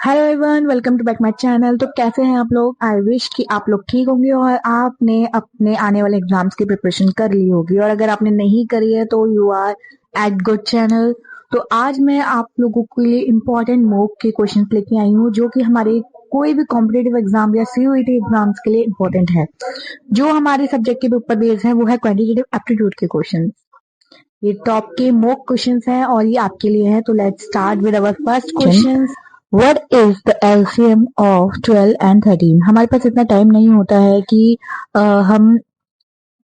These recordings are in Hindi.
Hello everyone, welcome to back my channel. तो कैसे हैं आप लोग? आई विश कि आप लोग ठीक होंगे और आपने अपने आने वाले एग्जाम्स की प्रिपरेशन कर ली होगी। और अगर आपने नहीं करी है तो you are at good channel. तो आज मैं आप लोगों के लिए इम्पोर्टेंट मॉक के क्वेश्चन लेके आई हूँ, जो कि हमारे कोई भी कॉम्पिटेटिव एग्जाम या सीयूईटी एग्जाम्स के लिए इम्पोर्टेंट है। जो हमारे सब्जेक्ट के ऊपर बेस्ड है वो है क्वांटिटेटिव एप्टीट्यूड के क्वेश्चन। ये टॉप के मॉक क्वेश्चंस हैं और ये आपके लिए है। तो let's start with our first question. What is the LCM of 12 and 13? हमारे पास इतना टाइम नहीं होता है कि हम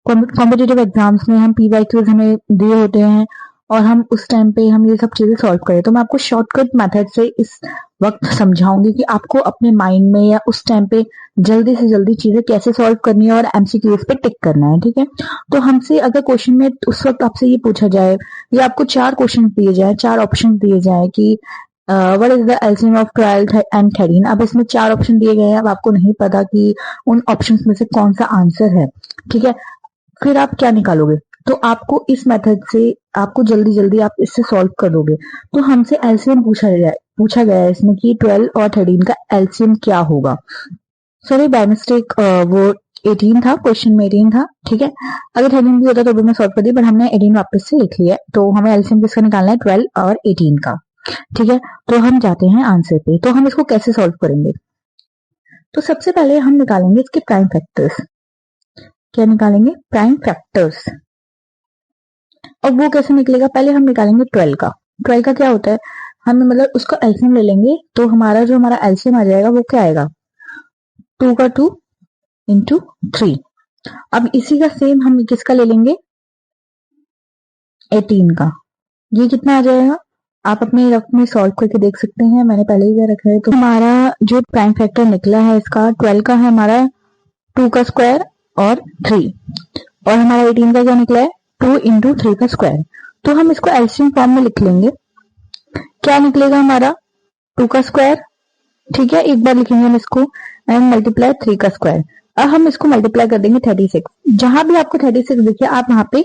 कॉम्पिटेटिव एग्जाम्स में हम पीवाईक्यूज हमें दिए होते हैं और हम उस टाइम पे हम ये सब चीजें सॉल्व करें। तो मैं आपको शॉर्टकट मेथड से इस वक्त समझाऊंगी कि आपको अपने माइंड में या उस टाइम पे जल्दी से जल्दी चीजें कैसे सॉल्व करनी है और एमसीक्यूज पे टिक करना है। ठीक है, तो हमसे अगर क्वेश्चन में उस वक्त आपसे ये पूछा जाए या आपको चार क्वेश्चन दिए जाए, चार ऑप्शन दिए जाए कि what is the LCM of 12 and 13। अब इसमें चार ऑप्शन दिए गए हैं, अब आपको नहीं पता कि उन ऑप्शंस में से कौन सा आंसर है। ठीक है, फिर आप क्या निकालोगे? तो आपको इस मेथड से आपको जल्दी जल्दी आप इससे सॉल्व कर दोगे। तो हमसे एलसीएम पूछा गया है इसमें कि 12 और 13 का एलसीएम क्या होगा। सॉरी बाय मिस्टेक, वो 18 था, क्वेश्चन में 18 था। ठीक है, अगर 13 भी होता तो भी मैं सॉल्व कर दी, बट हमने 18 वापस से लिख लिया है। तो हमें एलसीएम किसका निकालना है? 12 और 18 का। ठीक है, तो हम जाते हैं आंसर पे। तो हम इसको कैसे सॉल्व करेंगे? तो सबसे पहले हम निकालेंगे इसके प्राइम फैक्टर्स। क्या निकालेंगे? Prime factors. अब वो कैसे निकलेगा? पहले हम निकालेंगे 12 का। 12 का क्या होता है? हम मतलब उसका एलसीएम ले लेंगे, तो हमारा एलसीएम आ जाएगा वो क्या आएगा? 2 का 2 इंटू 3। अब इसी का सेम हम किसका ले लेंगे? 18 का। ये कितना आ जाएगा? आप अपने रफ में सॉल्व करके देख सकते हैं, मैंने पहले ही कर रखा है। तो हमारा जो प्राइम फैक्टर निकला है इसका 12 का है हमारा 2 का स्क्वायर और 3, और हमारा 18 का क्या निकला है? 2 इंटू 3 का स्क्वायर। तो हम इसको एलसीएम फॉर्म में लिख लेंगे। क्या निकलेगा हमारा? 2 का स्क्वायर। ठीक है, एक बार लिखेंगे हम इसको, एंड मल्टीप्लाई 3 का स्क्वायर। अब हम इसको मल्टीप्लाई कर देंगे 36। जहां भी आपको 36 दिखे आप वहां पे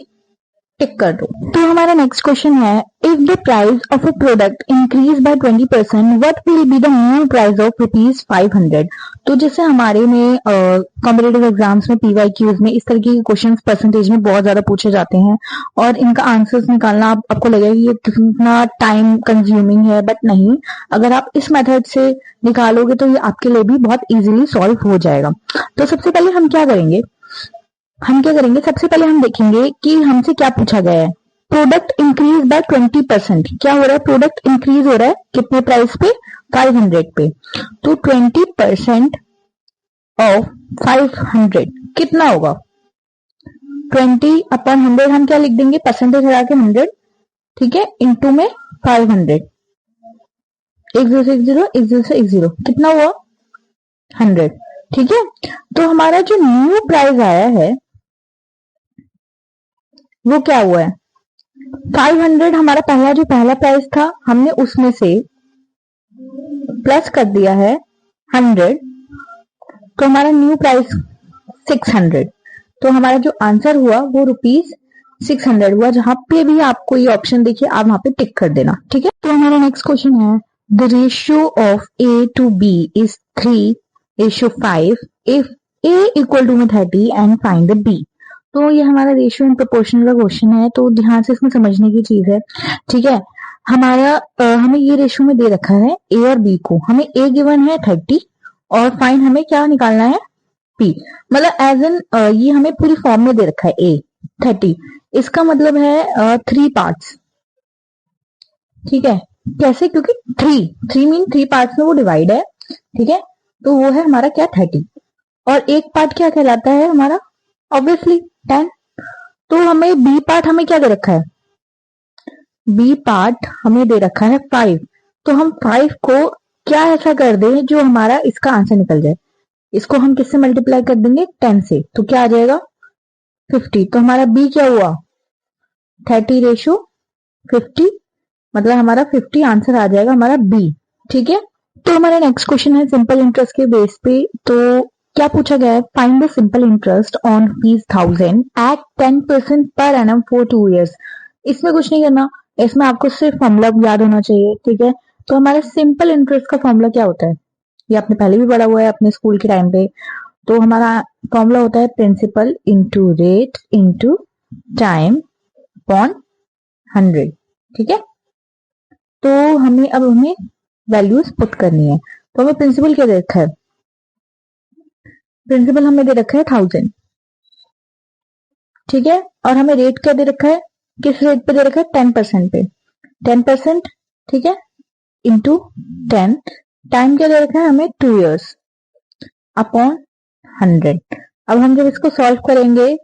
टिक कर दो। तो हमारा नेक्स्ट क्वेश्चन है, if the price of a product increase by 20%, what will be the new price of ₹500? तो जैसे हमारे में कॉम्पिटेटिव एग्जाम्स में पीवाईक्यूज में इस तरीके के क्वेश्चंस परसेंटेज में बहुत ज्यादा पूछे जाते हैं और इनका आंसर्स निकालना आपको लगेगा कि ये कितना टाइम कंज्यूमिंग है, बट नहीं। अगर आप इस मेथड से निकालोगे तो ये आपके लिए भी बहुत इजीली सॉल्व हो जाएगा। तो सबसे पहले हम क्या करेंगे? सबसे पहले हम देखेंगे कि हमसे क्या पूछा गया है। Product increase by 20%। क्या हो रहा है? प्रोडक्ट इंक्रीज हो रहा है कितने प्राइस पे? 500 पे। तो 20% ऑफ 500 कितना होगा? 20/100 हम क्या लिख देंगे? परसेंटेज हटा के 100। ठीक है, इंटू में 500। एक जीरो से एक जीरो, एक जीरो से एक जीरो, कितना हुआ? 100। ठीक है, तो हमारा जो न्यू प्राइस आया है वो क्या हुआ है? 500 हमारा पहला प्राइस था, हमने उसमें से प्लस कर दिया है 100, तो हमारा न्यू प्राइस 600। तो हमारा जो आंसर हुआ वो ₹600 हुआ। जहां पे भी आपको ये ऑप्शन देखिए आप वहां पे टिक कर देना। ठीक है, तो हमारा नेक्स्ट क्वेश्चन है, the ratio of A to B is 3:5 if A equal to में 30 एंड फाइंड द B। तो ये हमारा रेशियो एंड प्रोपोर्शनल का क्वेश्चन है, तो ध्यान से इसमें समझने की चीज है। ठीक है, हमें ये रेशियो में दे रखा है ए और बी को। हमें ए गिवन है 30 और फाइन हमें क्या निकालना है? पी। मतलब एज एन ये हमें पूरी फॉर्म में दे रखा है ए 30। इसका मतलब है 3 पार्ट्स। ठीक है, कैसे? क्योंकि थ्री मीन 3 पार्ट्स में वो डिवाइड है। ठीक है, तो वो है हमारा क्या? 30। और एक पार्ट क्या कहलाता है हमारा? ऑब्वियसली 10। तो हमें बी पार्ट हमें क्या दे रखा है? बी पार्ट हमें दे रखा है 5। तो हम 5 को क्या ऐसा कर दें जो हमारा इसका आंसर निकल जाए? इसको हम किससे मल्टीप्लाई कर देंगे? 10 से। तो क्या आ जाएगा? 50। तो हमारा बी क्या हुआ? 30:50, मतलब हमारा 50 आंसर आ जाएगा हमारा बी। ठीक है, तो हमारा नेक्स्ट क्वेश्चन है सिंपल इंटरेस्ट के बेस पे। तो क्या पूछा गया है? Find the simple interest on ₹1000 at 10% per annum for 2 years। इसमें कुछ नहीं करना, इसमें आपको सिर्फ फॉर्मूला याद होना चाहिए। ठीक है, तो हमारा सिंपल इंटरेस्ट का फॉर्मूला क्या होता है, ये आपने पहले भी पढ़ा हुआ है अपने स्कूल के टाइम पे। तो हमारा फॉर्मूला होता है principal into rate into time upon 100। ठीक है, तो हमें वैल्यूज पुट करनी है। तो हमें प्रिंसिपल क्या दे रखा है, प्रिंसिपल हमें दे रखा है 1000। ठीक है, और हमें रेट क्या दे रखा है, किस रेट पे दे रखा है, 10% पे, 10%। ठीक है, इंटू 10। टाइम क्या दे रखा है हमें, 2 years अपॉन 100। अब हम जब इसको सॉल्व करेंगे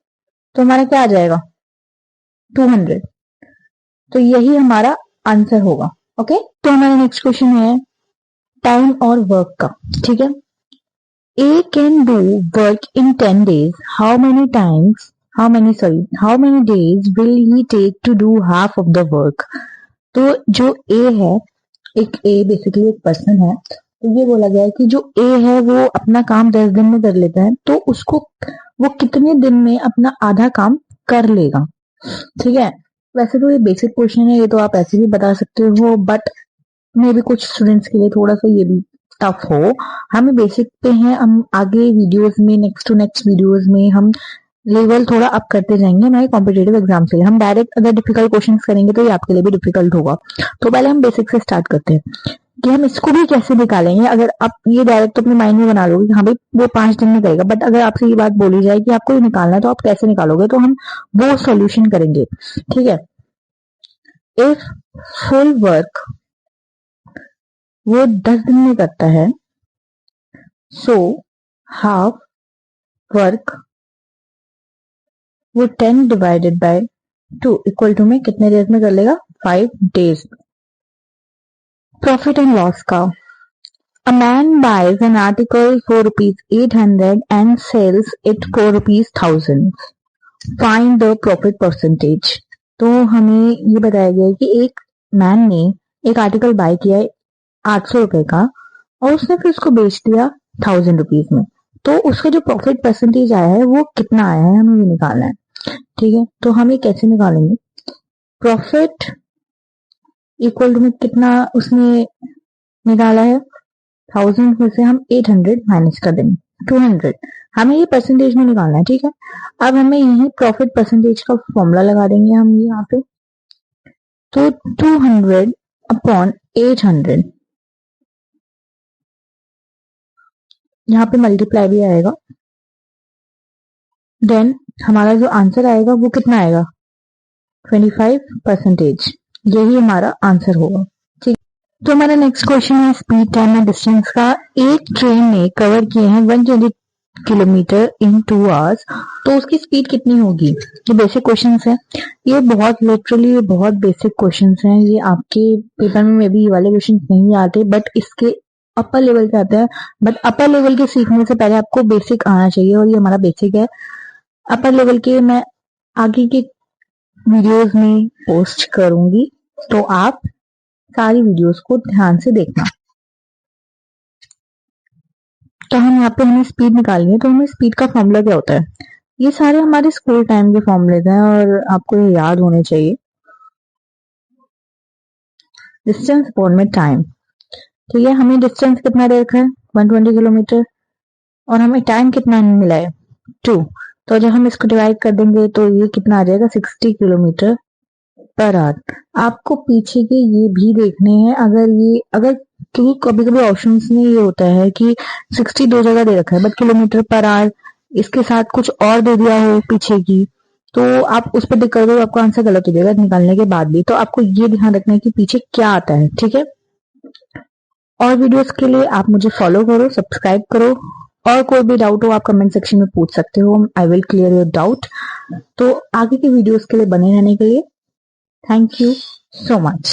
तो हमारा क्या आ जाएगा, 200। तो यही हमारा आंसर होगा। ओके, तो हमारा नेक्स्ट क्वेश्चन है टाइम और वर्क का। ठीक है, A can do work in 10 days. How many days will he take to do half of the work? तो जो A है, एक A बेसिकली एक पर्सन है, तो ये बोला गया है कि जो A है वो अपना काम 10 दिन में कर लेता है, तो उसको वो कितने दिन में अपना आधा काम कर लेगा। ठीक है, वैसे तो ये बेसिक क्वेश्चन है, ये तो आप ऐसे भी बता सकते हो, बट मे भी कुछ स्टूडेंट्स के लिए थोड़ा सा ये भी टफ हो। हम बेसिक पे हैं, हम आगे वीडियोस में नेक्स्ट वीडियोस में हम लेवल थोड़ा अप करते जाएंगे हमारे कॉम्पिटेटिव एग्जाम से। हम डायरेक्ट अगर डिफिकल्ट क्वेश्चंस करेंगे तो ये आपके लिए भी डिफिकल्ट होगा। तो पहले हम बेसिक से स्टार्ट करते हैं कि हम इसको भी कैसे निकालेंगे। अगर आप ये डायरेक्ट तो अपने माइंड में बना लोगे कि हाँ भाई वो 5 दिन में करेगा, बट अगर आपसे ये बात बोली जाए कि आपको ये निकालना है तो आप कैसे निकालोगे, तो हम वो सॉल्यूशन करेंगे। ठीक है, इफ फुल वर्क वो 10 दिन में करता है, सो हाफ वर्क वो 10 डिवाइडेड बाय 2 इक्वल टू में कितने डेज में कर लेगा, 5 डेज। प्रॉफिट एंड लॉस का, a man buys an article for ₹800 and sells it for ₹1000। Find the profit percentage. तो हमें ये बताया गया है कि एक मैन ने एक आर्टिकल बाय किया है 800 रुपए का, और उसने फिर उसको बेच दिया 1000 रुपीज में, तो उसका जो प्रॉफिट परसेंटेज आया है वो कितना आया है, हमें ये निकालना है। ठीक है, तो हम ये कैसे निकालेंगे, प्रॉफिट इक्वल टू में कितना उसने निकाला है, 1000 में से हम 800 माइनस कर देंगे, 200। हमें ये परसेंटेज में निकालना है। ठीक है, अब हमें यही प्रॉफिट परसेंटेज का फॉर्मूला लगा देंगे हम यहाँ पे। तो 200 अपॉन 800, यहाँ पे मल्टीप्लाई भी आएगा, देन हमारा जो आंसर आएगा वो कितना आएगा, 25%। यही हमारा आंसर होगा। ठीक, तो हमारा नेक्स्ट क्वेश्चन है स्पीड, टाइम एंड डिस्टेंस का। एक ट्रेन ने कवर किए हैं 120 किलोमीटर इन 2 आवर्स, तो उसकी स्पीड कितनी होगी। ये बेसिक क्वेश्चंस है, ये बहुत लिटरली बहुत बेसिक क्वेश्चंस हैं। ये आपके पेपर में मे बी ये वाले क्वेश्चंस नहीं आते, बट इसके अपर लेवल के आते हैं। बट अपर लेवल के सीखने से पहले आपको बेसिक आना चाहिए, और ये हमारा बेसिक है। अपर लेवल के मैं आगे के वीडियोस में पोस्ट करूंगी, तो आप सारी वीडियोस को ध्यान से देखना। तो हम यहाँ पे हमें स्पीड निकालनी है, तो हमें स्पीड का फॉर्मूला क्या होता है, ये सारे हमारे स्कूल टाइम के फॉर्मूलेज हैं और आपको ये याद होने चाहिए। डिस्टेंस अपॉन में टाइम। ठीक है, हमें डिस्टेंस कितना दे रखा है, 120 किलोमीटर, और हमें टाइम कितना मिला है, 2। तो जब हम इसको डिवाइड कर देंगे तो ये कितना आ जाएगा, 60 किलोमीटर पर आवर। आपको पीछे के ये भी देखने हैं, अगर क्योंकि कभी कभी ऑप्शंस में ये होता है कि 60 दो जगह दे रखा है, बट किलोमीटर पर आवर इसके साथ कुछ और दे दिया हो पीछे की, तो आप उस पर टिक कर दो, आपका आंसर गलत हो जाएगा निकालने के बाद भी। तो आपको ये ध्यान रखना है कि पीछे क्या आता है। ठीक है, और वीडियोस के लिए आप मुझे फॉलो करो, सब्सक्राइब करो, और कोई भी डाउट हो आप कमेंट सेक्शन में पूछ सकते हो, I will clear your doubt. तो आगे की वीडियोस के लिए बने रहने के लिए थैंक यू so much.